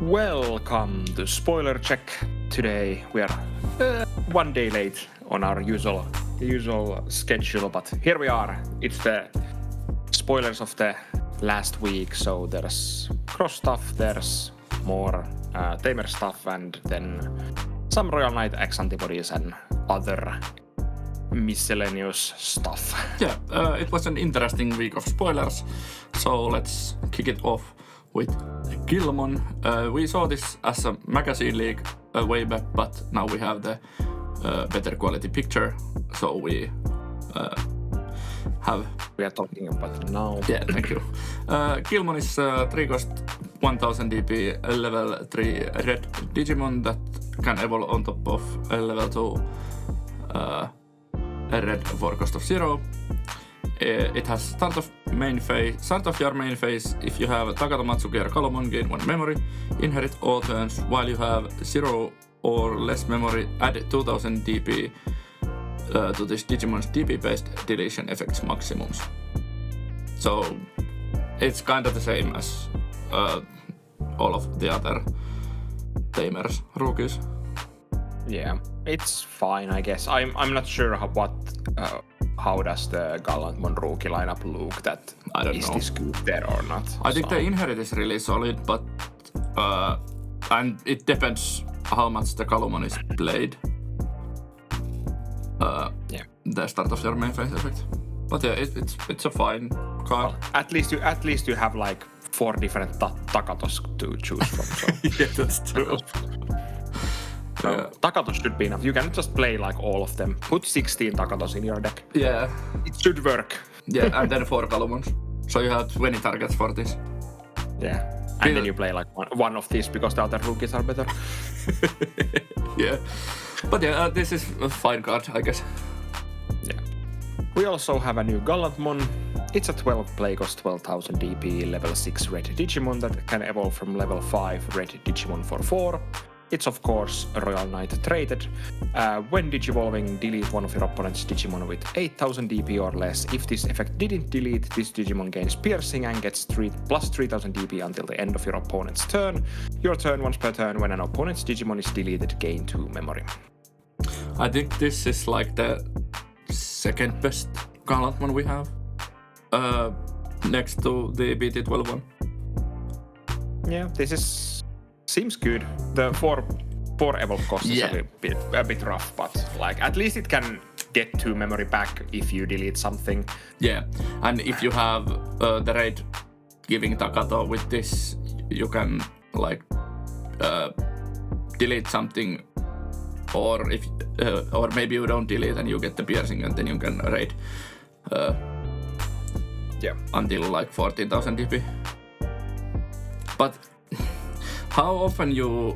Welcome to Spoiler Check. Today we are 1 day late on our usual schedule, but here we are. It's the spoilers of the last week, so there's cross stuff, there's more Tamers stuff, and then some Royal Knight X antibodies and other miscellaneous stuff. Yeah, it was an interesting week of spoilers, so let's kick it off with Gallantmon. We saw this as a magazine leak way back, but now we have the better quality picture, so we are talking about it now. Yeah, thank you. Gallantmon is 3-cost 1000 DP level 3 red Digimon that can evolve on top of a level 2 red 4-cost of 0. It has start of your main phase. If you have Takato, Matsuki or Gallantmon, gain 1 memory. Inherit all turns. While you have 0 or less memory, add 2000 DP to this Digimon's DP-based deletion effects maximums. So it's kind of the same as all of the other Tamers rookies. Yeah, it's fine, I guess. I'm not sure how does the Gallantmon rookie lineup look. That I don't is know. This good there or not? I think the inherit is really solid, but and it depends how much the Gallantmon is played. Yeah, the start of your main phase effect. But yeah, it's a fine card. well, at least you have like 4 different Takatos to choose from. So. Yeah, that's true. So Takatos should be enough. You can just play like all of them. Put 16 Takatos in your deck. Yeah. It should work. Yeah, and then 4 Gallantmons. So you have 20 targets for this. Yeah. And then you play like one of these because the other rookies are better. Yeah. But yeah, this is a fine card, I guess. Yeah. We also have a new Gallantmon. It's a 12 play cost 12,000 DP level 6 red Digimon that can evolve from level 5 red Digimon for 4. It's of course a Royal Knight traded. When Digivolving, delete one of your opponent's Digimon with 8000 DP or less. If this effect didn't delete, this Digimon gains piercing and gets plus 3000 DP until the end of your opponent's turn. Your turn once per turn. When an opponent's Digimon is deleted, gain 2 memory. I think this is like the second best Gallantmon we have. Next to the BT19 one. Yeah, this seems good. The 4 evolve cost is a bit rough, but like at least it can get 2 memory back if you delete something. Yeah, and if you have the raid giving Takato with this, you can like delete something, or if or maybe you don't delete and you get the piercing and then you can raid until like 14,000 DP. But how often you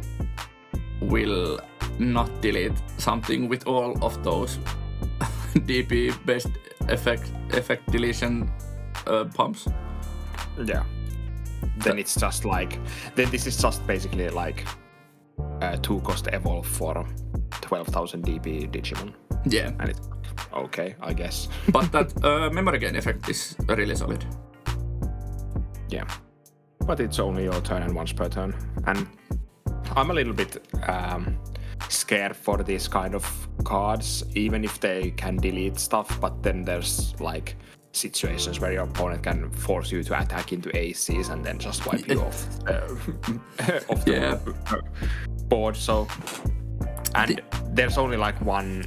will not delete something with all of those DP-based effect deletion pumps? Yeah. Then it's just like... Then this is just basically like 2-cost evolve for 12,000 DP Digimon. Yeah. And it's okay, I guess. But that memory gain effect is really solid. Yeah. But it's only your turn and once per turn. And I'm a little bit scared for these kind of cards, even if they can delete stuff, but then there's like situations where your opponent can force you to attack into ACs and then just wipe you off the board. So, and there's only like one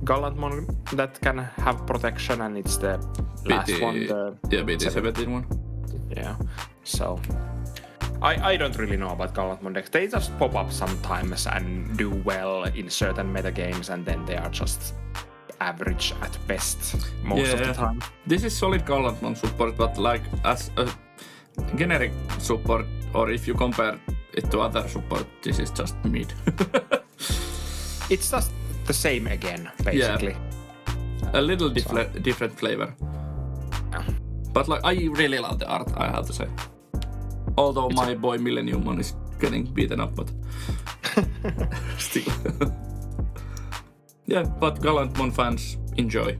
Gallantmon that can have protection, and it's the last one. BT19 one. Yeah, so I don't really know about Gallantmon decks. They just pop up sometimes and do well in certain meta games, and then they are just average at best most of the time. This is solid Gallantmon support, but like as a generic support, or if you compare it to other support, this is just mid. It's just the same again, basically. Yeah. A little different flavor. Yeah. But like, I really love the art, I have to say. Although my boy Millenniumon is getting beaten up, but still. Yeah, but Gallantmon fans, enjoy.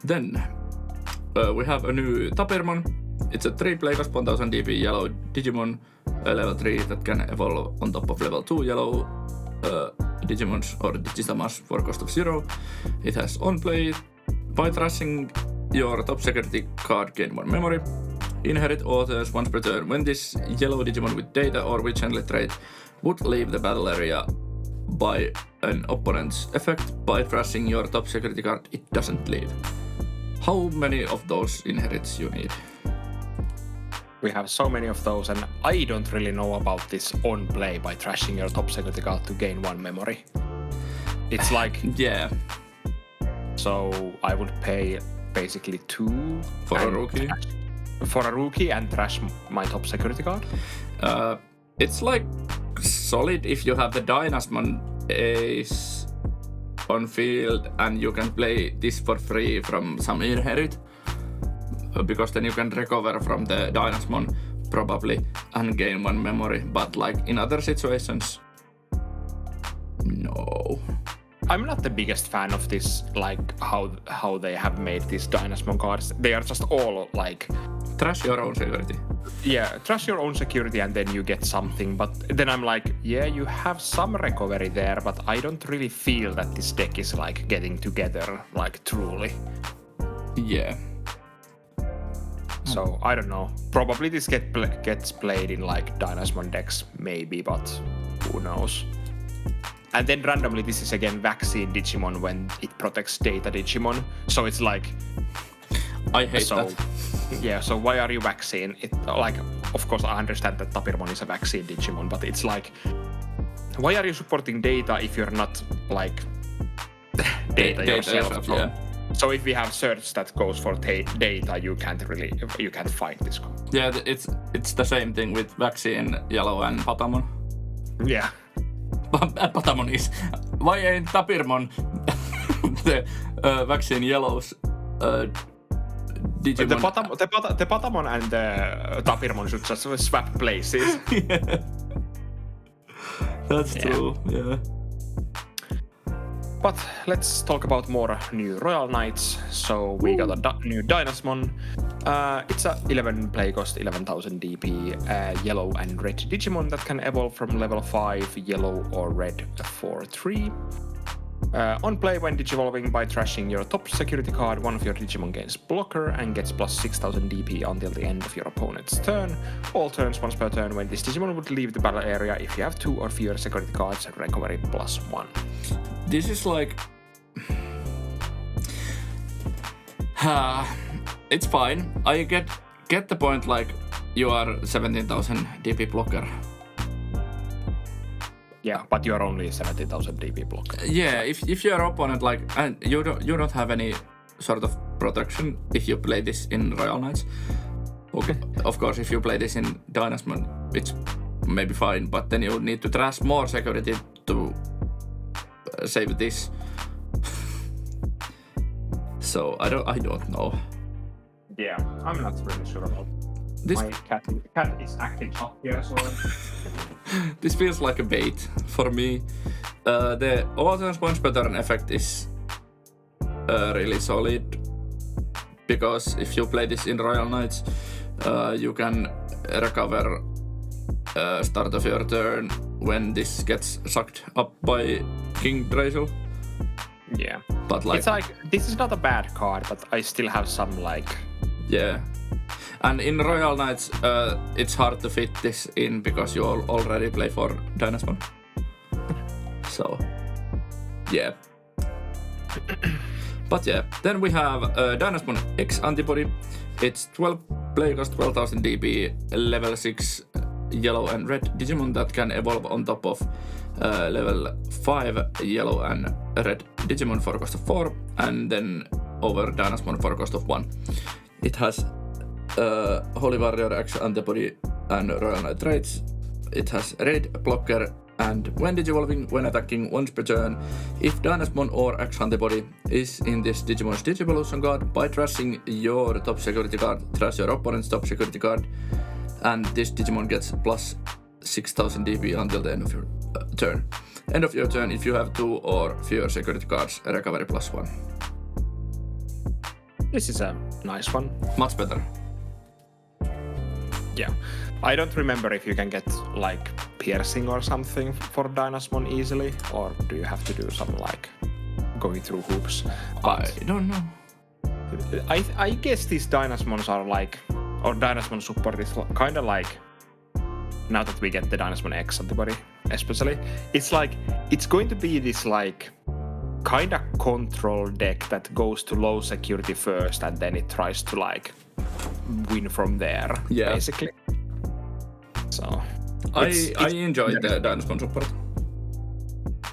Then we have a new Tamers. It's a 3 play cost 1000 DP yellow Digimon level 3 that can evolve on top of level 2 yellow Digimons or Digitamons for cost of 0. It has on play. By trashing your top security card, gain 1 memory. Inherit all turns once per turn. When this yellow Digimon with data or with handle trait would leave the battle area by an opponent's effect, by trashing your top security card, it doesn't leave. How many of those inherits you need? We have so many of those, and I don't really know about this on play by trashing your top security card to gain 1 memory. It's like... Yeah. So I would pay basically 2 for a rookie. For a rookie and trash my top security card? It's like solid if you have the Dynasmon Ace on field and you can play this for free from some inherit, because then you can recover from the Dynasmon probably and gain 1 memory, but like in other situations, no. I'm not the biggest fan of this, like how they have made these Dynasmon cards. They are just all like... Trash your own security. Yeah, trash your own security and then you get something. But then I'm like, yeah, you have some recovery there, but I don't really feel that this deck is like getting together, like truly. Yeah. So I don't know. Probably this gets played in like Dynasmon decks, maybe, but who knows. And then randomly, this is again vaccine Digimon when it protects data Digimon. So it's like... I hate that. Yeah, so why are you vaccine? Like, of course, I understand that Tapirmon is a vaccine Digimon, but it's like... Why are you supporting data if you're not, like... data yourself? Yeah. So if we have search that goes for data, you can't find this card. Yeah, it's the same thing with vaccine Yellow and Patamon. Yeah. Patamon is... Why ain't Tapirmon the vaccine Yellow's Digimon? The Patamon and the Tapirmon should just swap places. Yeah. That's true, yeah. But let's talk about more new Royal Knights. So we got a new Dynasmon. It's a 11 play cost, 11,000 DP, yellow and red Digimon that can evolve from level 5, yellow or red for 3. On play when digivolving by trashing your top security card, one of your Digimon gains blocker and gets plus 6,000 DP until the end of your opponent's turn. All turns once per turn when this Digimon would leave the battle area if you have 2 or fewer security cards, recovery plus 1. This is like... it's fine. I get the point, like, you are 17,000 DP blocker. Yeah, but you are only 70,000 DP blocker. Yeah, if your opponent, like, and you don't have any sort of protection if you play this in Royal Knights. Okay. Of course, if you play this in Dynasmon, it's maybe fine, but then you need to trash more security to save this. So I don't know. Yeah, I'm not really sure about this. My cat is acting up here, so this feels like a bait for me. The all turns once per turn effect is really solid, because if you play this in Royal Knights, you can recover start of your turn when this gets sucked up by King Drazel. Yeah, but like, it's like, this is not a bad card, but I still have some like... Yeah, and in Royal Knights, it's hard to fit this in because you already play for Dynasmon. So, yeah. But yeah, then we have Dynasmon X antibody. It's 12 play cost, 12,000 DP, level 6 yellow and red Digimon that can evolve on top of level 5 yellow and red Digimon for cost of 4, and then over Dynasmon for cost of 1. It has Holy Warrior X antibody and Royal Knight traits. It has raid, blocker, and when digivolving, when attacking once per turn, if Dynasmon or X antibody is in this Digimon's Digivolution card, by trashing your top security card, trash your opponent's top security card, and this Digimon gets plus 6,000 DP until the end of your turn. End of your turn if you have 2 or fewer security cards, recovery plus 1. This is a nice one. Much better. Yeah. I don't remember if you can get like piercing or something for Dynasmon easily, or do you have to do some like going through hoops? I don't know. I guess these Dynasmons are like, or Dynasmon Support is kind of like, now that we get the Dynasmon X antibody especially, it's like, it's going to be this like kind of control deck that goes to low security first and then it tries to like win from there, basically. So I enjoyed the Dynasmon Support.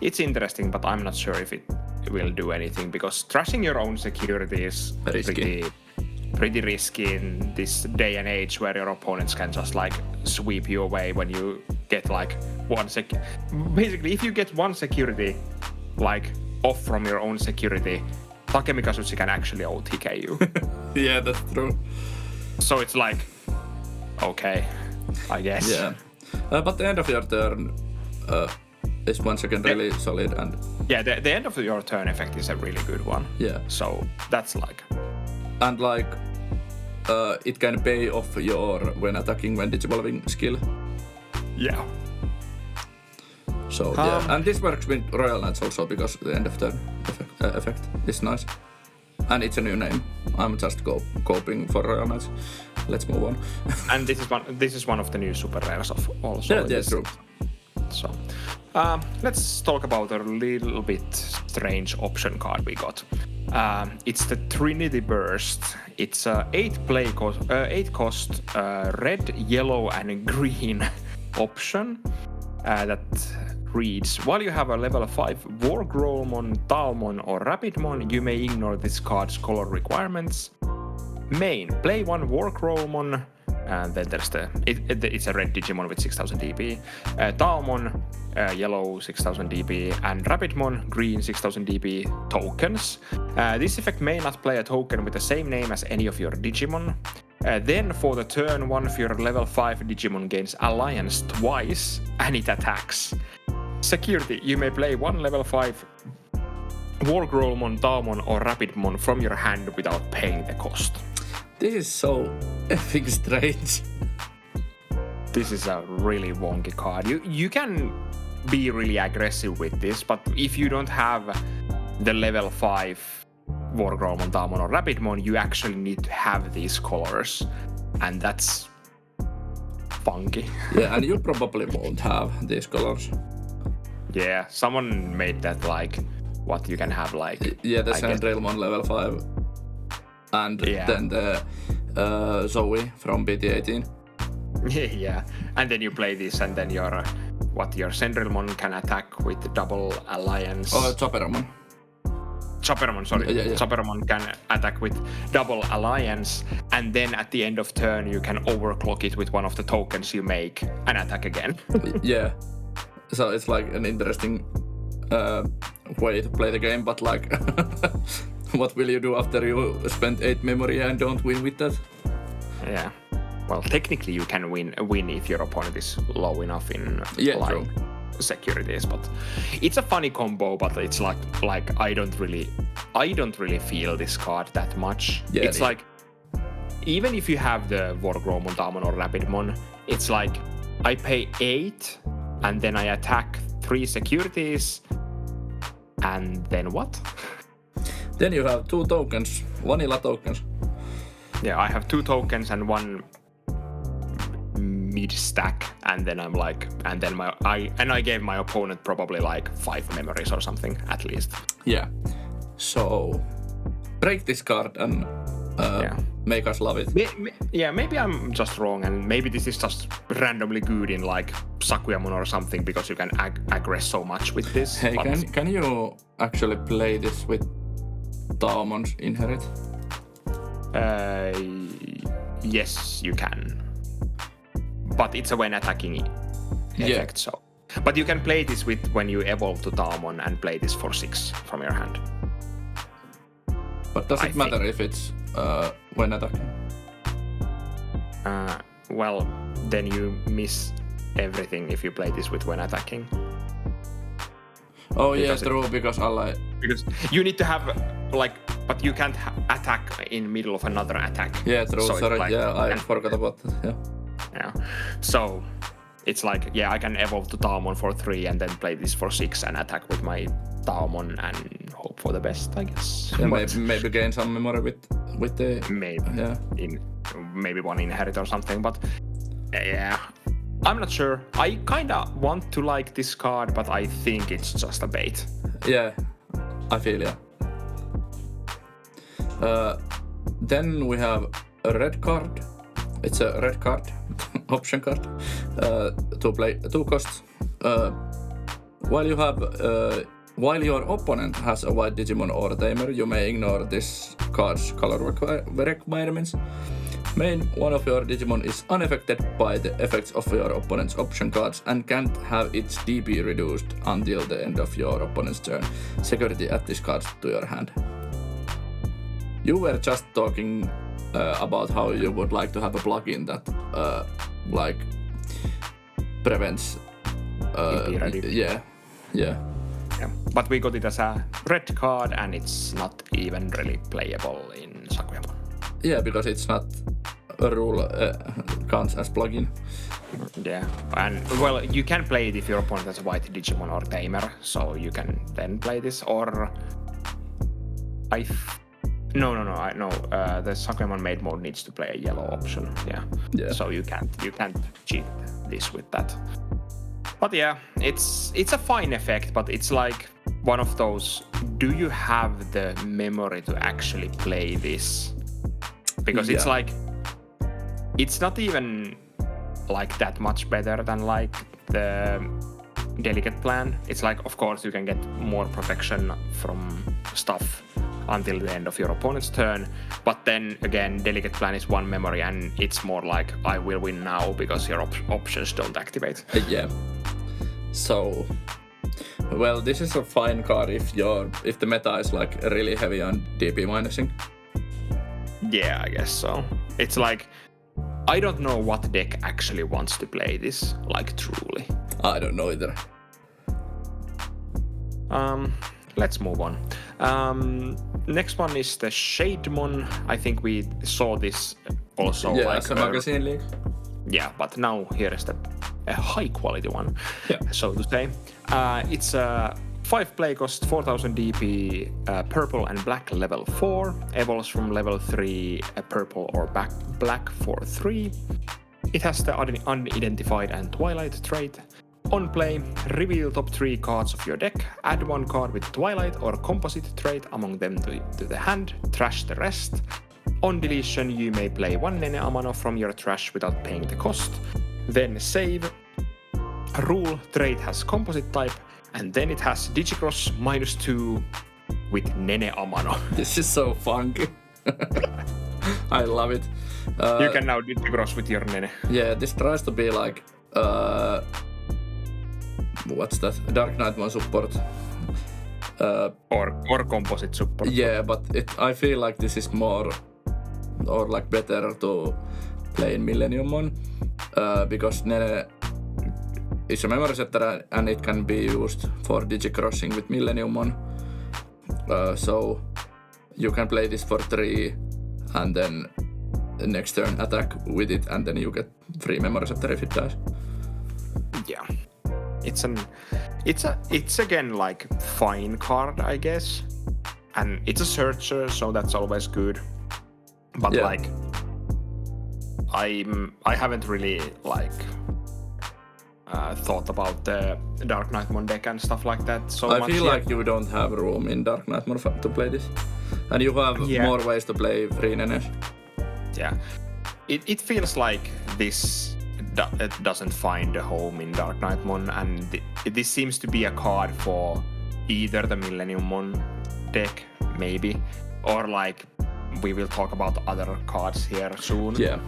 It's interesting, but I'm not sure if it will do anything because trashing your own security is pretty risky in this day and age where your opponents can just like sweep you away when you get like basically if you get one security like off from your own security, Takemikazuchi can actually OTK you. Yeah, that's true. So it's like, okay, I guess. Yeah, but the end of your turn is once again really solid and... Yeah, the end of your turn effect is a really good one. Yeah. So that's like... And like, it can pay off your when attacking when digivolving skill. Yeah. So yeah, and this works with Royal Knights also because the end of turn effect is nice. And it's a new name. I'm just coping for Royal Knights. Let's move on. And this is one of the new super rares of also. Yeah, true. So, let's talk about a little bit strange option card we got. It's the Trinity Burst. It's a 8 cost red, yellow, and green option that reads: while you have a level 5 Wargrowlmon, Talmon, or Rapidmon, you may ignore this card's color requirements. Main: play one Wargrowlmon, and then there's it's a red Digimon with 6000 DP. Talmon, yellow 6000 DP, and Rapidmon, green 6000 DP tokens. This effect may not play a token with the same name as any of your Digimon. Then for the turn, one of your level 5 Digimon gains Alliance twice, and it attacks. Security: you may play one level 5 Wargrowlmon, Talmon, or Rapidmon from your hand without paying the cost. This is so effing strange. This is a really wonky card. You can be really aggressive with this, but if you don't have the level 5 Wargrowlmon, Talmon, or Rapidmon, you actually need to have these colors, and that's funky. Yeah, and you probably won't have these colors. Yeah, someone made that like, what you can have like... Yeah, the Sandrilmon level 5. And then the Zoe from BT19. Yeah, and then you play this and then your Sandrilmon can attack with double alliance. Oh, Choppermon, sorry. Yeah. Choppermon can attack with double alliance, and then at the end of turn you can overclock it with one of the tokens you make and attack again. Yeah. So it's like an interesting way to play the game, but like, what will you do after you spend 8 memory and don't win with that? Yeah. Well, technically you can win if your opponent is low enough in true. Securities, but it's a funny combo. But it's like I don't really feel this card that much. Yeah, it's like even if you have the Wargrowlmon, Talmon, or Rapidmon, it's like I pay 8 and then I attack 3 securities, and then what? Then you have 2 tokens, vanilla tokens. Yeah, I have 2 tokens and 1 mid stack, and then I'm like, and then I gave my opponent probably like 5 memories or something at least. Yeah. So break this card and make us love it. Maybe I'm just wrong, and maybe this is just randomly good in like Sakuyamon or something because you can aggress so much with this. Hey, can you actually play this with Talmon's Inherit? Yes, you can. But it's a when attacking effect, so. But you can play this with when you evolve to Talmon and play this for 6 from your hand. But does it matter if it's when attacking? Well, then you miss everything if you play this with when attacking. Oh yeah, true, because because you need to have like, but you can't attack in middle of another attack. Yeah, true. So sorry, like, I forgot about that. Yeah. So it's like, yeah, I can evolve to Tamon for 3 and then play this for 6 and attack with my Tamon and hope for the best, I guess. Yeah, maybe gain some memory with the... Maybe. Yeah. Maybe one inherit or something, but yeah. I'm not sure. I kinda want to like this card, but I think it's just a bait. Yeah, I feel yeah. Then we have a red card. It's a red card, option card, to play 2 costs. While your opponent has a white Digimon or Tamer, you may ignore this card's color requirements. Main, one of your Digimon is unaffected by the effects of your opponent's option cards and can't have its DP reduced until the end of your opponent's turn. Security add this card to your hand. You were just talking about how you would like to have a plugin that like prevents yeah. But we got it as a red card and it's not even really playable in Sakuyamon. Yeah, because it's not a rule counts as plugin. Yeah, and well, you can play it if your opponent has a white Digimon or Tamer, so you can then play this. Or No. The Sakuyamon maid mode needs to play a yellow option. Yeah. So you can't cheat this with that. But yeah, it's a fine effect, but it's like one of those. Do you have the memory to actually play this? Because it's like, it's not even like that much better than like the delicate plan. It's like, of course, you can get more protection from stuff until the end of your opponent's turn. But then again, delicate plan is 1 memory and it's more like, I will win now because your options don't activate. Yeah. So, well, this is a fine card if the meta is like really heavy on DP minusing. Yeah, I guess so. It's like, I don't know what deck actually wants to play this, like truly. I don't know either. Let's move on. Next one is the Shademon. I think we saw this also. Yeah, like as a magazine leak. Yeah, but now here is a high quality one, so to say. It's a 5 play cost, 4000 DP, purple and black level 4, evolves from level 3, purple or black for 3. It has the unidentified and twilight trait. On play, reveal top 3 cards of your deck, add 1 card with twilight or composite trait among them to the hand, trash the rest. On deletion, you may play 1 Nene Amano from your trash without paying the cost. Then save. Rule trait has composite type, and then it has Digicross -2 with Nene Amano. This is so funky. I love it. You can now Digicross with your Nene. Yeah, this tries to be like what's that? Dynasmon Support. Or composite support. Yeah, but I feel like this is more or like better to play in Millenniummon because Nene is a memory setter and it can be used for digicrossing with Millenniummon. So you can play this for 3 and then next turn attack with it and then you get free memory setter if it dies. Yeah. It's again like fine card, I guess. And it's a searcher, so that's always good. But like I haven't really like thought about the Dynasmon deck and stuff like that so much. I feel like you don't have room in Dynasmon to play this. And you have more ways to play free Nenes. Yeah. It feels like this it doesn't find a home in Dynasmon, and this seems to be a card for either the Millenniummon deck, maybe, or like we will talk about other cards here soon. Yeah.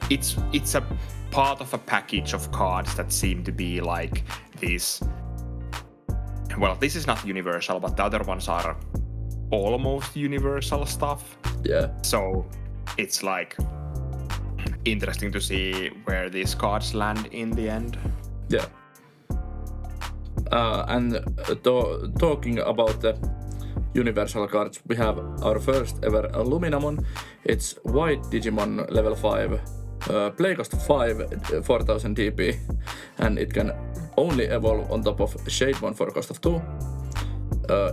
It's a part of a package of cards that seem to be like these. Well, this is not universal, but the other ones are almost universal stuff. Yeah. So it's like interesting to see where these cards land in the end. Yeah. And talking about the universal cards, we have our first ever Luminamon. It's white Digimon level 5 play cost 5, 4000 DP, and it can only evolve on top of Shademon for a cost of 2.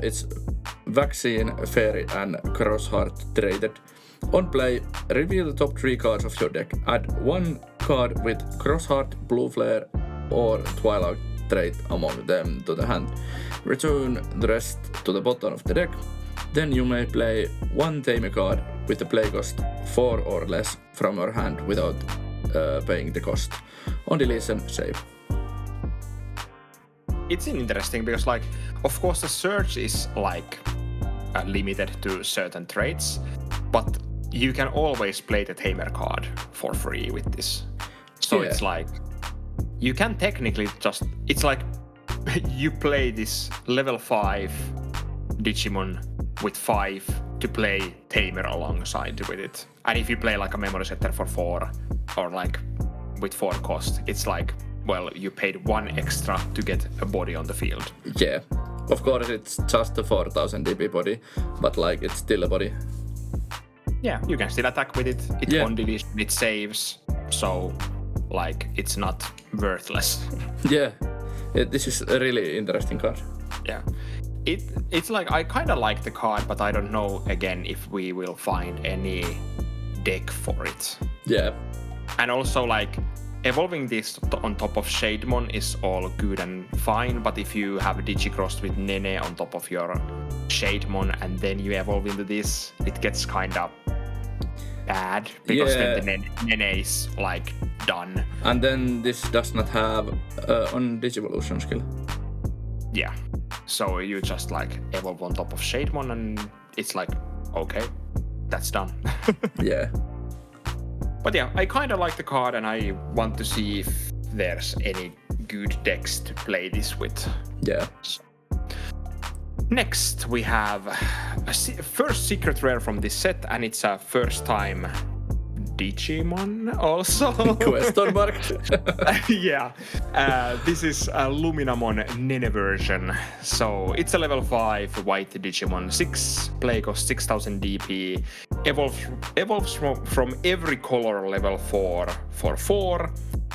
It's Vaccine, Fairy, and Crossheart traded. On play, reveal the top 3 cards of your deck. Add 1 card with Crossheart, Blue Flare, or Twilight trait among them to the hand. Return the rest to the bottom of the deck. Then you may play 1 Tamer card with a play cost 4 or less from your hand without paying the cost. On deletion, save. It's interesting because, like, of course, the search is like limited to certain traits, but you can always play the Tamer card for free with this. So Yeah. it's like you can technically just. It's like you play this level 5 Digimon with 5 to play Tamer alongside with it. And if you play like a memory setter for 4 or like with 4 cost, it's like, well, you paid 1 extra to get a body on the field. Yeah, of course it's just a 4000 DP body, but like it's still a body. Yeah, you can still attack with it. It Yeah. on deletion, it saves, so like it's not worthless. Yeah, this is a really interesting card. Yeah. It's like I kind of like the card, but I don't know again if we will find any deck for it. Yeah, And also like evolving this on top of Shademon is all good and fine, but if you have Digicrossed with Nene on top of your Shademon and then you evolve into this, it gets kind of bad because then the Nene is like done. and then this does not have on Digivolution skill. Yeah. So you just like evolve on top of Shademon and it's like, okay, that's done. Yeah, But yeah, I kind of like the card and I want to see if there's any good decks to play this with. yeah. Next, we have a first secret rare from this set, and it's a first time Digimon also. Question mark. Yeah, this is a Luminamon Nene version. So it's a level 5 white Digimon, 6 play cost 6000 DP, evolves from every color level 4 for 4,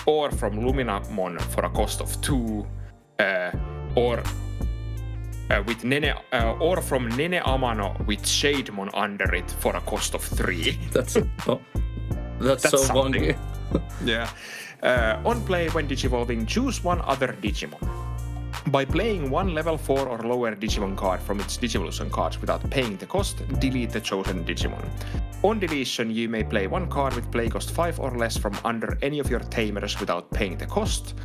or from Luminamon for a cost of 2, or with Nene, or from Nene Amano with Shademon under it for a cost of 3. That's so something. wonky. Yeah. On play, when Digivolving, choose one other Digimon. By playing 1 level 4 or lower Digimon card from its Digivolution cards without paying the cost, delete the chosen Digimon. On deletion, you may play 1 card with play cost 5 or less from under any of your Tamers without paying the cost.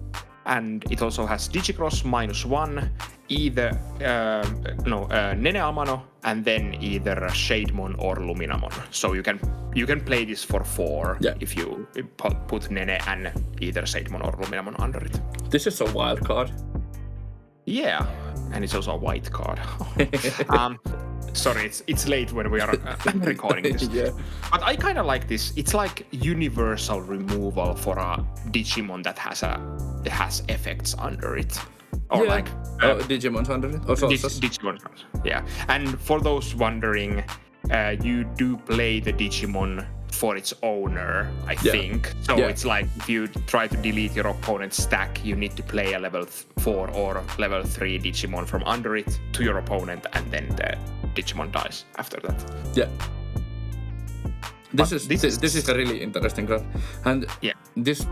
And it also has Digicross -1, either Nene Amano, and then either Shademon or Luminamon. So you can play this for 4 if you put Nene and either Shademon or Luminamon under it. This is a wild card. Yeah, and it's also a white card. Sorry, it's late when we are recording this. Yeah. But I kind of like this. It's like universal removal for a Digimon that has effects under it. Or Yeah. like Digimon's under it. Or Digimon. Yeah. And for those wondering, you do play the Digimon for its owner, I think. So it's like if you try to delete your opponent's stack, you need to play a level 4 or level 3 Digimon from under it to your opponent, and then the Digimon dies after that. Yeah. This is a really interesting card, and this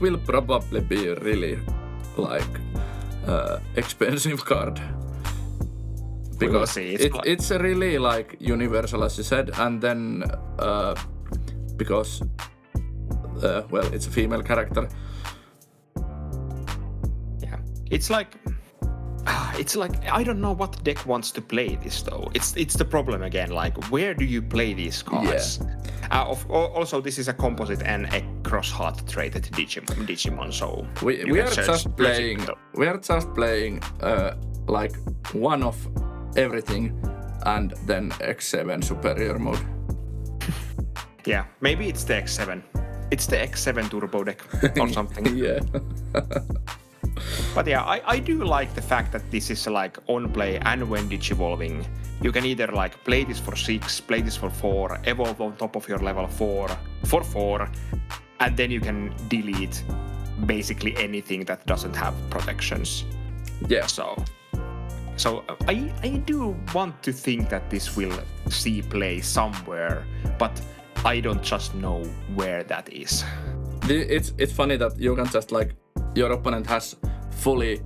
will probably be a really like expensive card. Because it's a really like universal, as you said, and then because it's a female character. Yeah, it's like I don't know what deck wants to play this though. It's the problem again. Like, where do you play these cards? Yeah. Also, this is a composite and a cross-heart traded Digimon, so we are just playing like one of everything, and then X7 superior mode. Yeah, maybe it's the X7. It's the X7 turbo deck or something. Yeah. But yeah, I do like the fact that this is like on play and when digivolving. You can either like play this for 6, play this for 4, evolve on top of your level 4 for 4, and then you can delete basically anything that doesn't have protections. Yeah. So I do want to think that this will see play somewhere, but I don't just know where that is. It's funny that you can just like your opponent has fully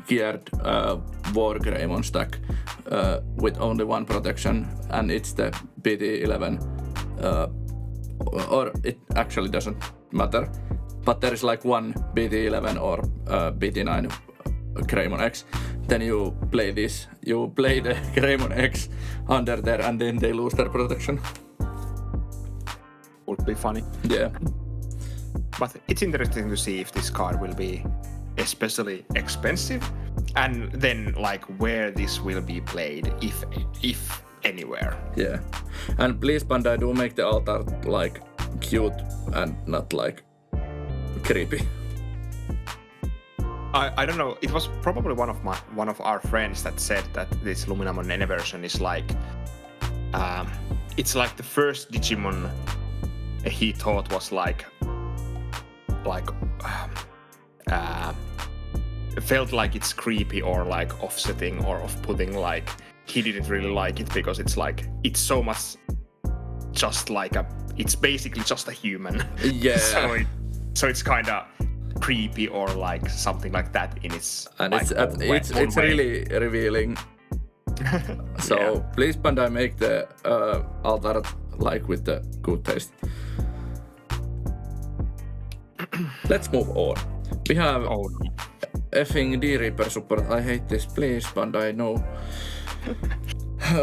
geared Wargreymon stack with only one protection, and it's the BT11, or it actually doesn't matter. But there is like one BT11 or BT9 Greymon X. Then you play this. You play the Greymon X under there, and then they lose their protection. Would be funny. Yeah. But it's interesting to see if this card will be especially expensive, and then like where this will be played, if anywhere. Yeah. And please, Bandai, do make the altar like cute and not like creepy. I don't know. It was probably one of our friends that said that this Luminamon N version is like, it's like the first Digimon he thought was felt like it's creepy or like offsetting or off-putting. Like he didn't really like it because it's like it's so much just like it's basically just a human. Yeah. so it's kind of creepy or like something like that in its and like, it's really revealing. So yeah. Please, Bandai, make the altar like with the good taste. Let's move on. We have effing D-Reaper support. I hate this. Please, Bandai, no.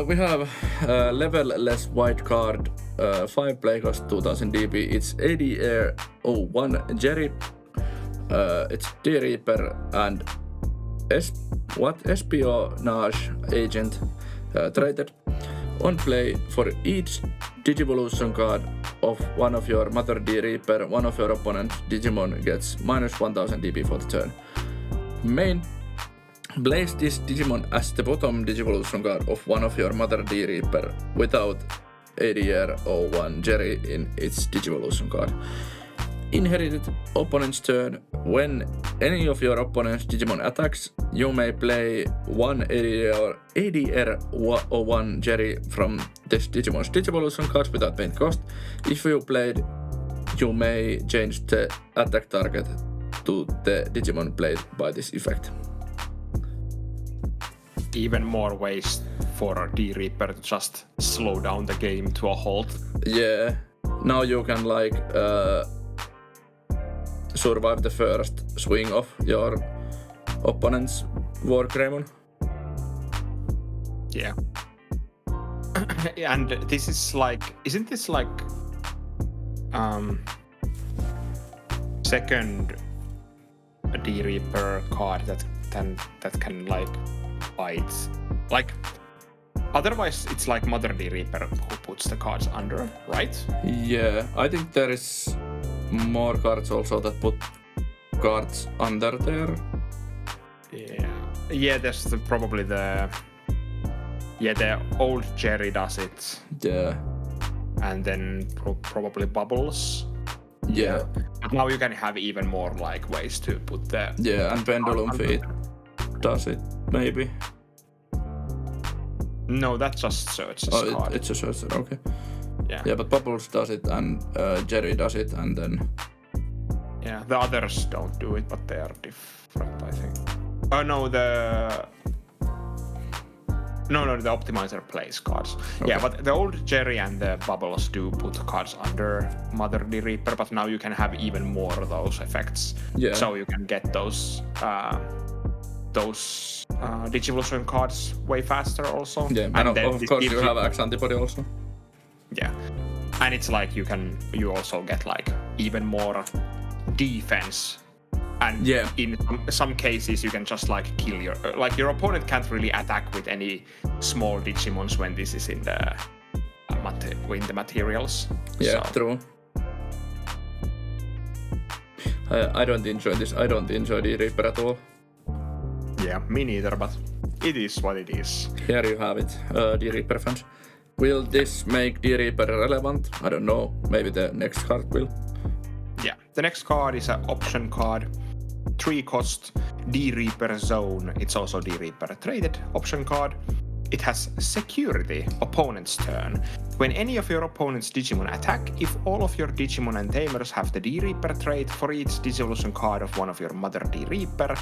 We have level-less white card, 5 play cost, 2000 DP. It's ADR 01 Jerry. It's D-Reaper and espionage agent traded. On play, for each Digivolution card of one of your Mother D-Reaper, one of your opponent's Digimon gets minus 1000 DP for the turn. Main, place this Digimon as the bottom Digivolution card of one of your Mother D-Reaper without ADR 01 Jerry in its Digivolution card. Inherited opponent's turn. When any of your opponent's Digimon attacks, you may play one ADR 01 Jerry from this Digimon's Digivolution cards without main cost. If you played, you may change the attack target to the Digimon played by this effect. Even more ways for D-Reaper to just slow down the game to a halt. Yeah. Now you can like survive the first swing of your opponent's Wargreymon. Yeah. And this is like, isn't this like second D-Reaper card that can like fight? Like otherwise it's like Mother D-Reaper who puts the cards under, right? Yeah, I think there is more cards also that put cards under there. Yeah, there's probably the old Jerry does it. Yeah. And then probably Bubbles. Yeah. But now you can have even more like ways to put the... Yeah, and Pendulum Feet does it, maybe. No, that just searches card. It's a searcher, okay. Yeah, but Bubbles does it and Jerry does it, and then... Yeah, the others don't do it, but they are different, I think. Oh no, the optimizer plays cards. Okay. Yeah, but the old Jerry and the Bubbles do put cards under Mother D-Reaper, but now you can have even more of those effects. Yeah. So you can get those Digivolution cards way faster also. Yeah, and of course you have X antibody also. Yeah, and it's like you also get like even more defense, and in some cases you can just like kill your opponent can't really attack with any small Digimons when this is in the materials. Yeah, so. True. I don't enjoy this. I don't enjoy the Reaper at all. idea. Me neither, but it is what it is. Here you have it, D-Reaper fans. Will this make D-Reaper relevant? I don't know. Maybe the next card will. Yeah, the next card is an option card. 3 cost, D-Reaper Zone. It's also D-Reaper traded option card. It has security, opponent's turn. When any of your opponent's Digimon attack, if all of your Digimon and Tamers have the D-Reaper trait, for each Digivolution card of one of your mother D-Reaper,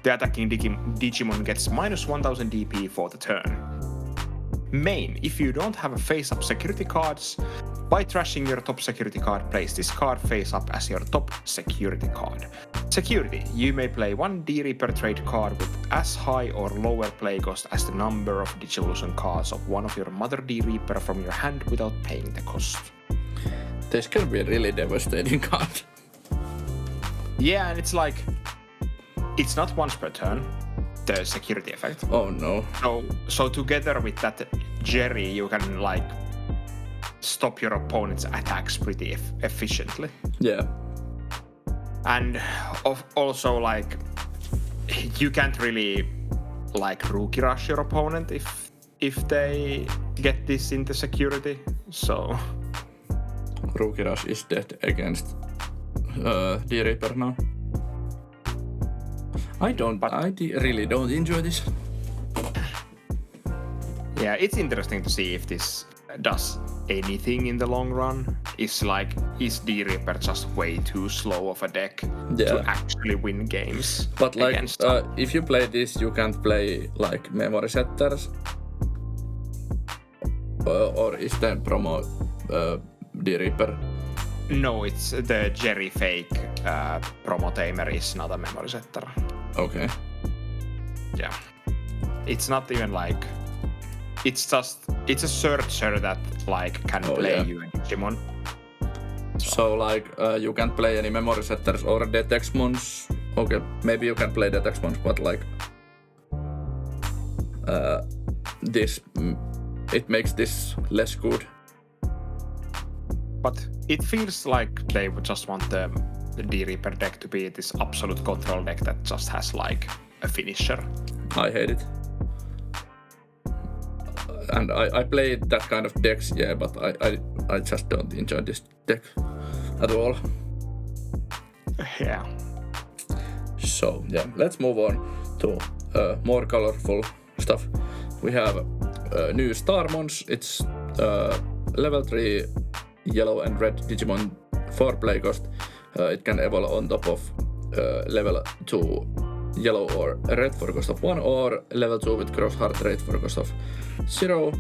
the attacking Digimon gets minus 1000 DP for the turn. Main, if you don't have a face-up security cards, by trashing your top security card, place this card face-up as your top security card. Security, you may play 1 D-Reaper trade card with as high or lower play cost as the number of Digivolution cards of one of your mother D-Reaper from your hand without paying the cost. This can be a really devastating card. Yeah, and it's like, it's not once per turn, the security effect. Oh no. So together with that Jerry, you can like stop your opponent's attacks pretty efficiently. Yeah. And also like you can't really like rookie rush your opponent if they get this into security. So Rookie Rush is dead against D-Reaper now. I really don't enjoy this. Yeah, it's interesting to see if this does anything in the long run. Is D-Reaper just way too slow of a deck to actually win games? But like, if you play this, you can't play like memory setters. Or is the promo D-Reaper? No, it's the Jerry fake promo Tamer is not a memory setter. Okay. Yeah. It's not even like... It's a searcher that like can play you in Digimon. So like you can't play any memory setters or Dynasmons. Okay, maybe you can play Dynasmons, but like this it makes this less good. But it feels like they would just want the D-Reaper deck to be this absolute control deck that just has like a finisher. I hate it. And I play that kind of decks, yeah, but I just don't enjoy this deck at all. Yeah. So, yeah, let's move on to more colorful stuff. We have new Starmons. It's level 3 yellow and red Digimon 4 play cost. It can evolve on top of level 2 yellow or red for cost of 1 or level 2 with cross heart rate for cost of 0.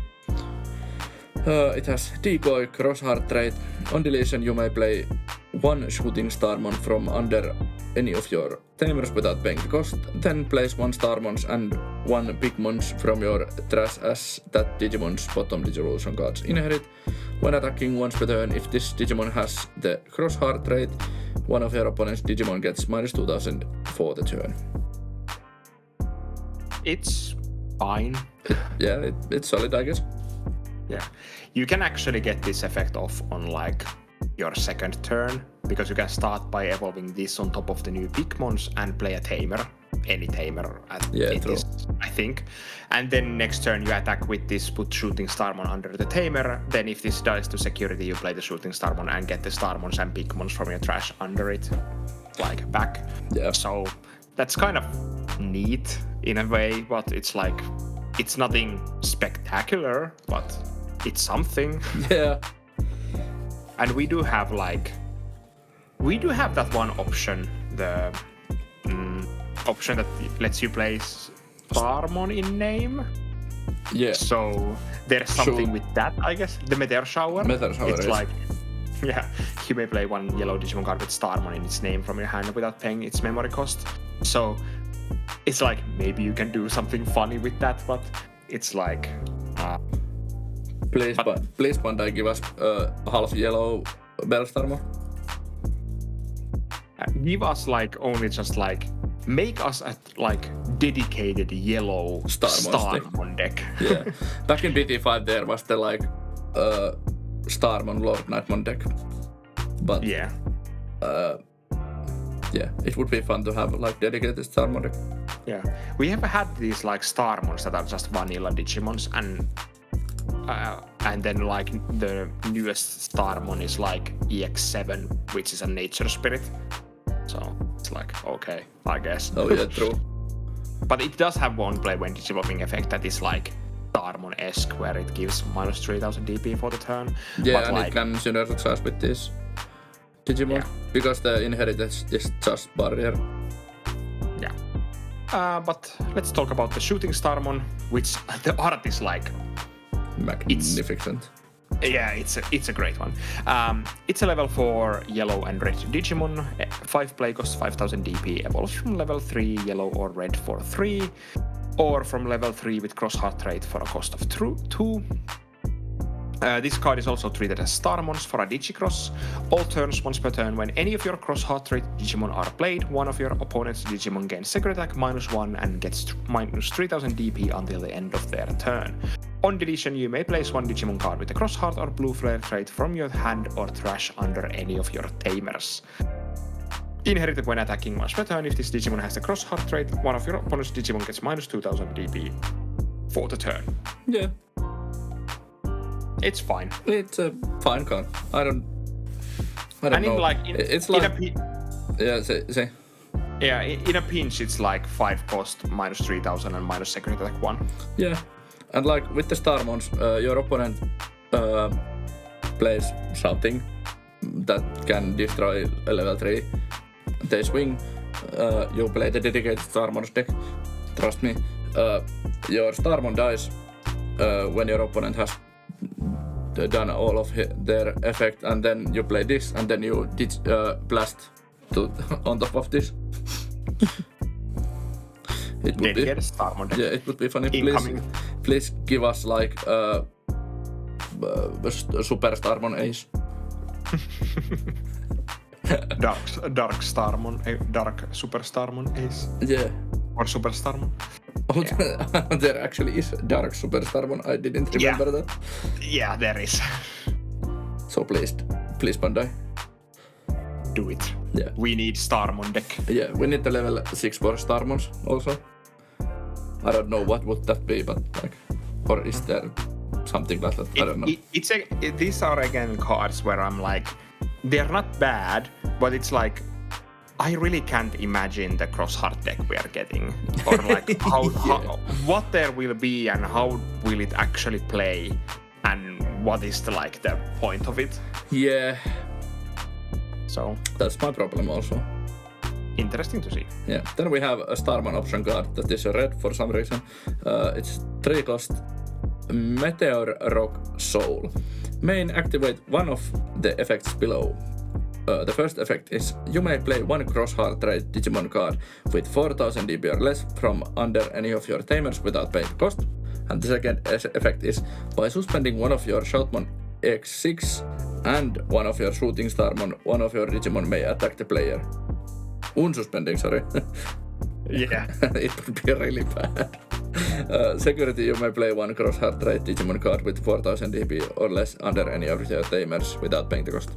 It has decoy, cross heart rate. On deletion you may play 1 shooting Starmon from under any of your Tamers without paying the cost. Then place 1 Starmons and 1 Pigmons from your trash as that Digimon's bottom Digivolution cards inherit. When attacking once per turn, if this Digimon has the cross heart rate, one of your opponent's Digimon gets minus 2000 for the turn. It's fine. It's solid, I guess. Yeah. You can actually get this effect off on like your second turn, because you can start by evolving this on top of the new Pigmons and play a Tamer. Any Tamer, I think. And then next turn you attack with this, put Shooting Starmon under the Tamer. Then if this dies to security, you play the Shooting Starmon and get the Starmons and Pigmons from your trash under it, like back. Yeah. So that's kind of neat in a way, but it's like, it's nothing spectacular, but it's something. Yeah. And we do have that one option, the option that lets you place Starmon in name. Yeah. So there's something with that, I guess. The Meteor Shower. It's like, yeah, you may play 1 yellow Digimon card with Starmon in its name from your hand without paying its memory cost. So it's like, maybe you can do something funny with that, but it's like... Please, Bandai, give us half yellow Bell Starmon. Give us like only just like... Make us a like dedicated yellow Starmon deck. Yeah. Back in BT5 there was the like Starmon Lord Nightmon deck. But yeah. Yeah, it would be fun to have like dedicated Starmon deck. Yeah, we have had these like Starmons that are just vanilla Digimons, and then like the newest Starmon is like EX7, which is a nature spirit. So it's like, okay, I guess. Oh yeah, true. But it does have one play when developing effect that is like Starmon-esque, where it gives minus 3000 DP for the turn. Yeah, but and like, it can synergize with this Digimon because the inheritance is just barrier. Yeah. But let's talk about the shooting Starmon, which the art is like magnificent. It's a great one. It's a level 4 yellow and red Digimon, 5 play cost 5000 DP, evolves from level 3 yellow or red for 3, or from level 3 with cross heart rate for a cost of 2. This card is also treated as Starmons for a Digicross. All turns, once per turn, when any of your cross heart rate Digimon are played, one of your opponent's Digimon gains secret attack -1 and gets minus 3000 DP until the end of their turn. On deletion, you may place one Digimon card with a cross heart or blue flare trait from your hand or trash under any of your Tamers. Inherited when attacking once per turn. If this Digimon has the cross heart trait, one of your opponent's Digimon gets minus 2000 DP for the turn. Yeah. It's fine. It's a fine card. I don't and know. It's like say. Yeah, in a pinch, it's like 5 cost, minus 3000 and minus secret attack 1. Yeah. And like with the Starmons, your opponent plays something that can destroy a level 3. They swing, you play the dedicated Starmons deck. Trust me. Your Starmon dies when your opponent has done all of their effect, and then you play this, and then you blast on top of this. It would be Starmon deck. Yeah, it would be funny. Please give us like Super Starmon Ace. Dark Starmon, Dark Super Starmon Ace. Yeah. Or Super Starmon. Oh, yeah. There actually is Dark Super Starmon. I didn't remember that. Yeah, there is. So please Bandai. Do it. Yeah. We need Starmon deck. Yeah, we need the level 6 for Starmons also. I don't know what would that be, but like, or is there something like that? I don't know. These are again cards where I'm like, they're not bad, but it's like, I really can't imagine the cross heart deck we are getting, or like how what there will be and how will it actually play, and what is the point of it. Yeah. So that's my problem also. Interesting to see. Yeah. Then we have a Starman option card that is a red for some reason. It's 3 cost Meteor Rock Soul. Main activate one of the effects below. The first effect is you may play one cross heart rate Digimon card with 4000 DP or less from under any of your Tamers without paying cost. And the second effect is by suspending one of your Shoutmon X6 and one of your Shooting Starmon, one of your Digimon may attack the player. Unsuspending, sorry. Yeah. It would be really bad. Security, you may play one cross heart rate Digimon card with 4000 DP or less under any of your Tamers without paying the cost.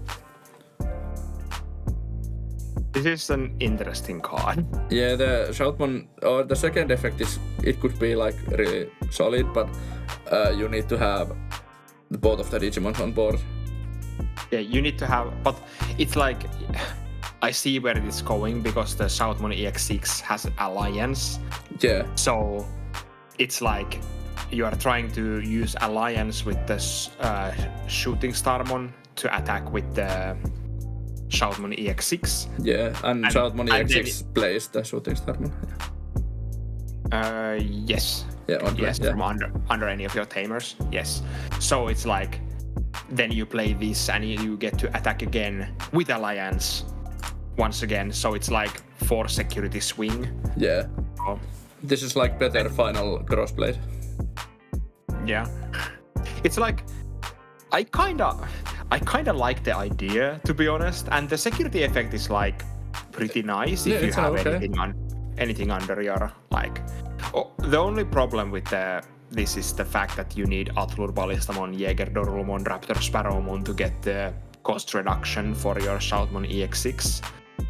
This is an interesting card. Yeah, the Shoutmon, or the second effect is, it could be like really solid, but you need to have both of the Digimon on board. Yeah, you need to have, but it's like, I see where it is going because the Shoutmon EX6 has Alliance. Yeah. So it's like you are trying to use Alliance with the Shooting Starmon to attack with the Shoutmon EX6. Yeah, and Shoutmon EX6 plays the Shooting Starmon. Yes. Yeah, yes, from under any of your Tamers. Yes. So it's like, then you play this and you get to attack again with Alliance once again. So it's like 4 security swing. Yeah. Oh. This is like better final crossplay. Yeah. It's like, I kinda like the idea, to be honest, and the security effect is like pretty nice if you have anything under your like. Oh, the only problem with this is the fact that you need Atlur, Ballistamon, Jäger, Dorulmon, Raptor, Sparrowmon to get the cost reduction for your Shoutmon EX6.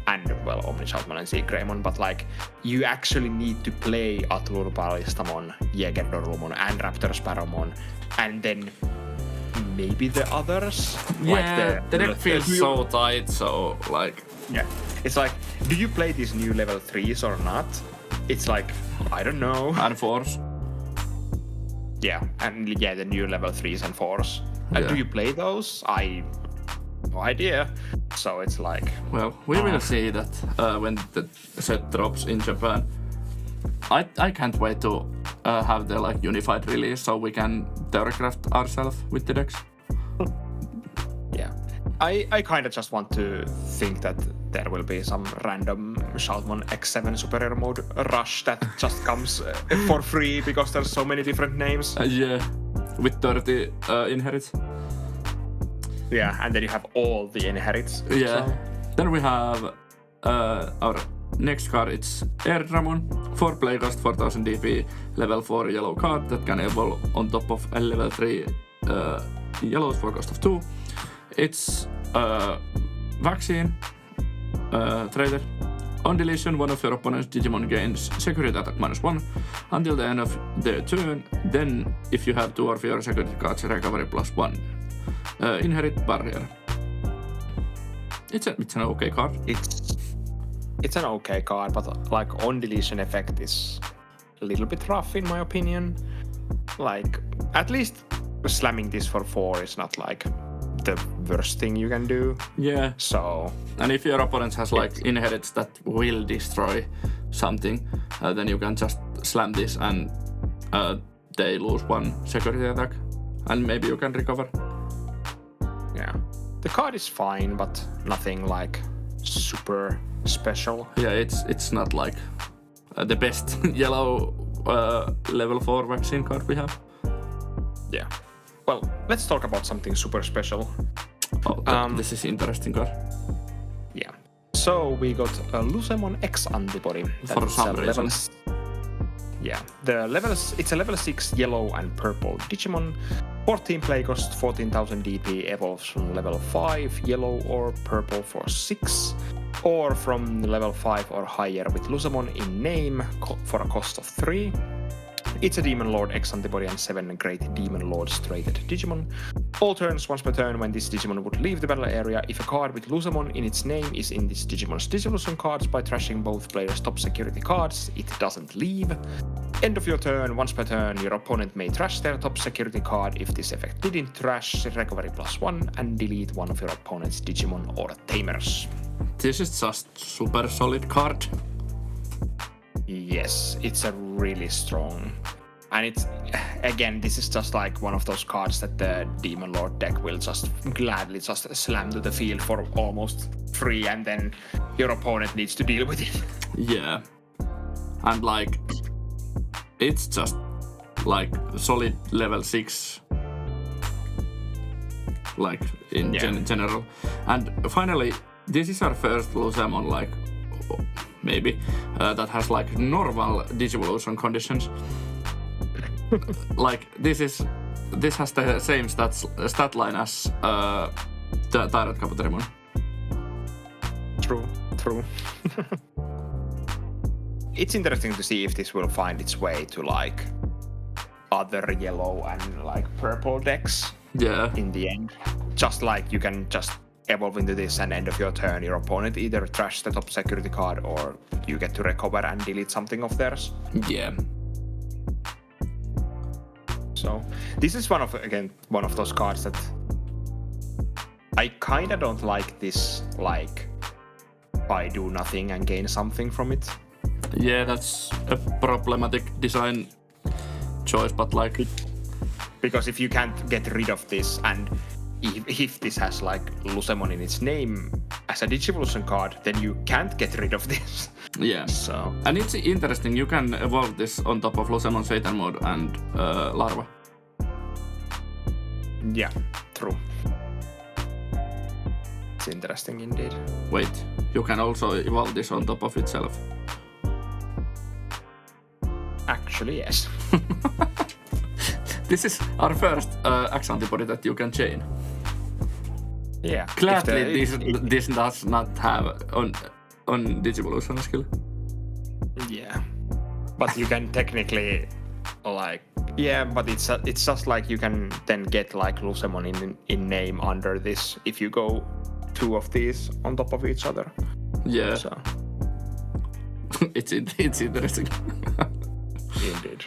and well, Omni Shoutmon and Greymon, but like you actually need to play Atlur Ballistamon, Jägerdorumon, and Raptor Sparrowmon, and then maybe the others. Yeah, the deck feels so tight, so like... Yeah, it's like, do you play these new level 3s or not? It's like, I don't know. And 4s. Yeah, and yeah, the new level 3s and 4s. Yeah. Do you play those? No idea. So it's like... Well, we will see that when the set drops in Japan. I can't wait to have the like unified release so we can theorycraft ourselves with the decks. Yeah. I kind of just want to think that there will be some random Shoutmon X7 superior mode rush that just comes for free because there's so many different names. Yeah, with 30 inherits. Yeah, and then you have all the inherits. Yeah. So. Then we have our next card. It's Airdramon, 4 play cost, 4000 DP, level 4 yellow card that can evolve on top of a level 3 yellows for cost of 2. It's vaccine, trader. On deletion, one of your opponent's Digimon gains security attack -1 until the end of their turn. Then, if you have 2 of your security cards, recovery +1. Inherit barrier. It's an okay card. It's an okay card, but like on deletion effect is a little bit rough in my opinion. Like at least slamming this for 4 is not like the worst thing you can do. Yeah. So. And if your opponent has like inherits that will destroy something, then you can just slam this and they lose 1 security attack, and maybe you can recover. Yeah. The card is fine, but nothing like super special. Yeah, it's not like the best yellow level 4 vaccine card we have. Yeah. Well, let's talk about something super special. Oh, this is interesting card. Yeah. So we got a Lucemon X antibody. For some reason. Yeah. It's a level 6 yellow and purple Digimon. 14 play cost, 14,000 DP, evolves from level 5 yellow or purple for 6, or from level 5 or higher with Lucemon in name for a cost of 3. It's a Demon Lord X antibody and 7 Great Demon Lords traded Digimon. All turns once per turn when this Digimon would leave the battle area. If a card with Lucemon in its name is in this Digimon's Digivolution cards by trashing both players' top security cards, it doesn't leave. End of your turn, once per turn, your opponent may trash their top security card. If this effect didn't trash, recovery +1 and delete one of your opponent's Digimon or Tamers. This is just super solid card. Yes, it's a really strong. And it's, again, this is just like one of those cards that the Demon Lord deck will just gladly just slam to the field for almost free, and then your opponent needs to deal with it. Yeah. And like, it's just like solid level 6, like in general. And finally, this is our first Lucemon, like maybe that has like normal Digivolution conditions. Like this has the same stat line as the Tyrant Caputerimon. True. It's interesting to see if this will find its way to like other yellow and like purple decks. Yeah. In the end, just like you can just evolve into this, and end of your turn, your opponent either trash the top security card or you get to recover and delete something of theirs. Yeah. So this is one of those cards that I kinda don't like this, like I do nothing and gain something from it. Yeah, that's a problematic design choice, but like... Because if you can't get rid of this, and if this has like Lucemon in its name as a Digivolution card, then you can't get rid of this. Yeah. So. And it's interesting, you can evolve this on top of Lucemon Satan mode and Larva. Yeah, true. It's interesting indeed. Wait, you can also evolve this on top of itself. Actually, yes. This is our first X antibody that you can chain. Yeah. Gladly, this does not have on Digivolution skill. Yeah. But you can technically like but it's just like you can then get like Lucemon in name under this if you go 2 of these on top of each other. Yeah. So it's interesting. indeed.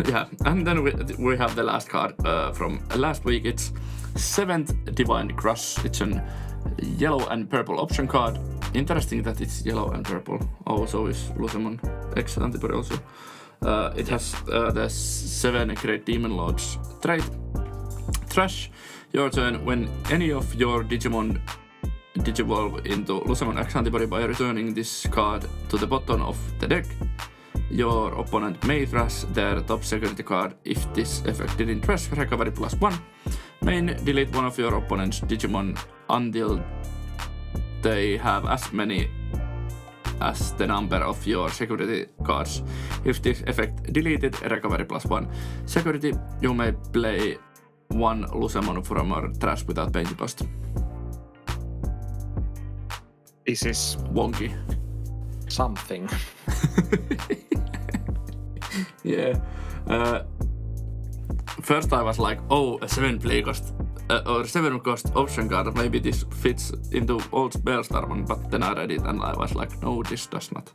Yeah, and then we have the last card from last week. It's 7th Divine Crush. It's an yellow and purple option card. Interesting that it's yellow and purple. Also is Lucemon X antibody also. It has the 7 Great Demon Lords trait. Trash. Your turn. When any of your Digimon digivolve into Lucemon X antibody by returning this card to the bottom of the deck, your opponent may trash their top security card. If this effect didn't trash, recovery +1. Main, delete one of your opponent's Digimon until they have as many as the number of your security cards. If this effect deleted, recovery +1. Security, you may play 1 Lucemon from your trash without paying cost. This is wonky. Something. Yeah. First I was like, oh, a 7 play cost or 7 cost option card. Maybe this fits into old Bellstarmon, but then I read it and I was like, no, this does not.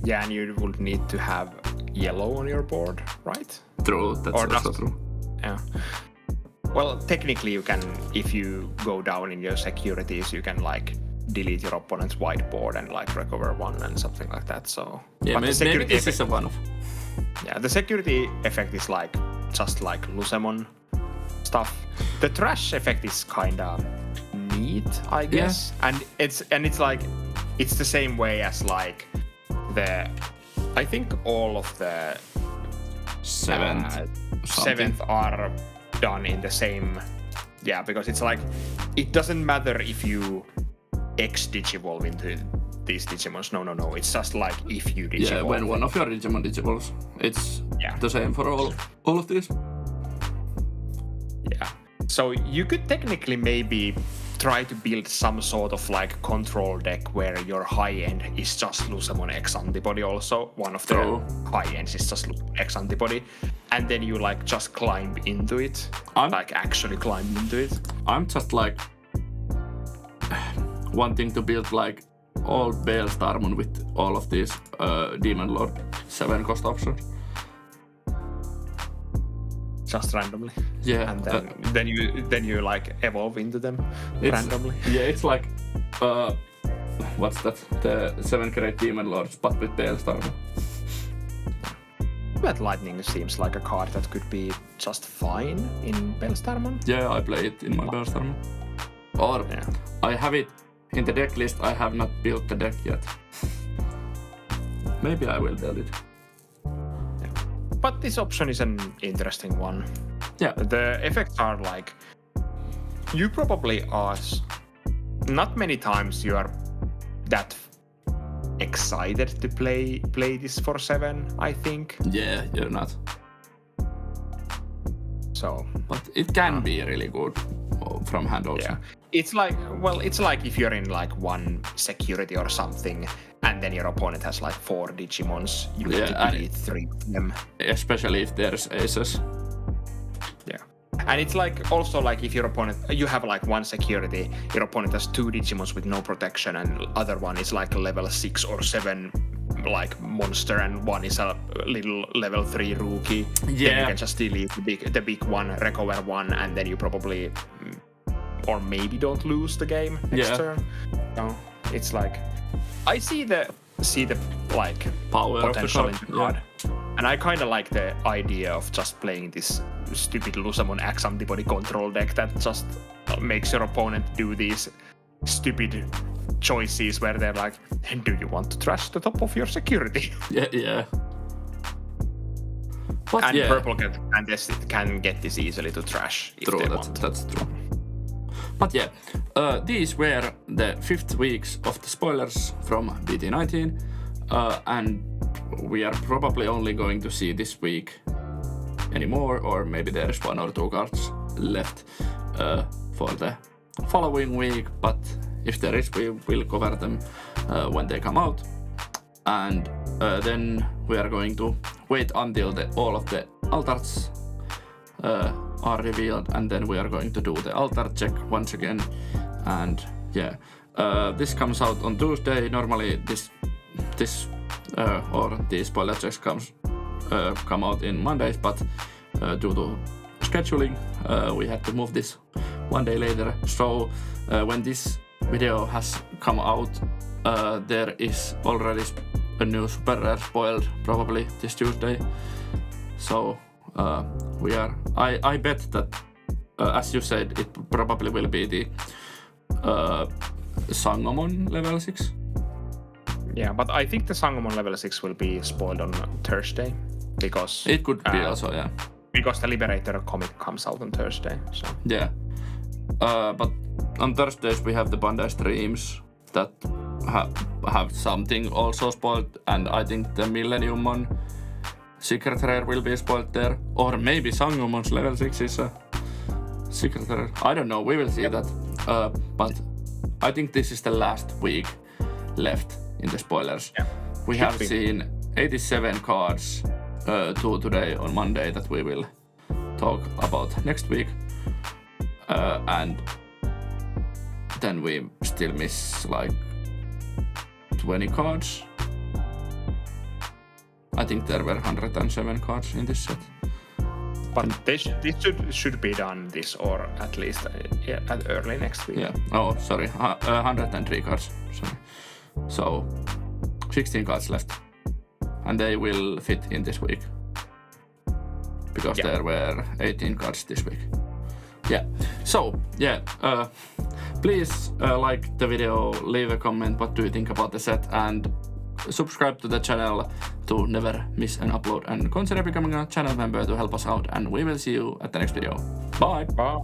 Yeah, and you would need to have yellow on your board, right? True, that's also true. Yeah. Well, technically you can, if you go down in your securities, you can like delete your opponent's whiteboard and like recover 1 and something like that. So yeah, maybe this is a one-off. Yeah, the security effect is like just like Lucemon stuff. The trash effect is kinda neat, I guess. Yeah. And it's like it's the same way as like I think all of the 7th are done in the same. Yeah, because it's like it doesn't matter if you X-digivolve into these Digimons. No. It's just like if you digivolve. Yeah, when one of your Digimon digivolves, it's the same for all of these. Yeah. So you could technically maybe try to build some sort of like control deck where your high end is just Lucemon X antibody also. One of the high ends is just X antibody. And then you like just climb into it. Actually climb into it. I'm just like wanting to build like all Bellstarmon with all of these Demon Lord 7 cost options. Just randomly. Yeah. And then you like evolve into them randomly. Yeah, it's like what's that? The 7 Great Demon Lords but with Bellstarmon. But Lightning seems like a card that could be just fine in Bellstarmon. Yeah, I play it in my Bellstarmon. Or I have it in the deck list. I have not built the deck yet. Maybe I will build it. Yeah. But this option is an interesting one. Yeah. The effects are like you probably are not many times you are that excited to play this for 7, I think. Yeah, you're not. So, but it can be really good from hand also. Yeah. It's like if you're in like 1 security or something, and then your opponent has like 4 Digimons, you need to delete 3 of them. Especially if there's aces. Yeah. And it's like also like if your opponent, you have like 1 security, your opponent has 2 Digimons with no protection, and other one is like a level 6 or 7 like monster, and one is a little level 3 rookie. Yeah. Then you can just delete the big one, recover 1, and then you probably or maybe don't lose the game next turn. No, it's like I see the like power potential of the in the card. And I kind of like the idea of just playing this stupid Lucemon X antibody control deck that just makes your opponent do these stupid choices where they're like, do you want to trash the top of your security? Yeah. But and purple can get this easily to trash if they want. That's true. But yeah, these were the 5th weeks of the spoilers from BT19, and we are probably only going to see this week anymore, or maybe there's 1 or 2 cards left for the following week. But If there is, we will cover them when they come out. And then we are going to wait until all of the altars are revealed, and then we are going to do the altar check once again. And yeah, this comes out on Tuesday. Normally these spoiler checks come out in Mondays, but due to scheduling, we had to move this one day later. So when this video has come out, there is already a new super rare spoiled probably this Tuesday. So I bet that as you said, it probably will be the Sangomon level 6. Yeah, but I think the Sangomon level 6 will be spoiled on Thursday because it could be also, yeah. Because the Liberator comic comes out on Thursday. So yeah, but on Thursdays we have the Bandai streams that have something also spoiled, and I think the Millenniummon secret rare will be spoiled there, or maybe Sangomon's level 6 is a secret rare. I don't know. We will see that. But I think this is the last week left in the spoilers. Yeah. We have seen 87 cards to today on Monday that we will talk about next week, and then we still miss like 20 cards. I think there were 107 cards in this set. But this should be done this, or at least at early next week. Yeah. Oh, sorry. 103 cards. Sorry. So 16 cards left, and they will fit in this week because there were 18 cards this week. Yeah. So yeah. Please like the video, leave a comment. What do you think about the set, and subscribe to the channel to never miss an upload, and consider becoming a channel member to help us out, and we will see you at the next video. Bye! Bye!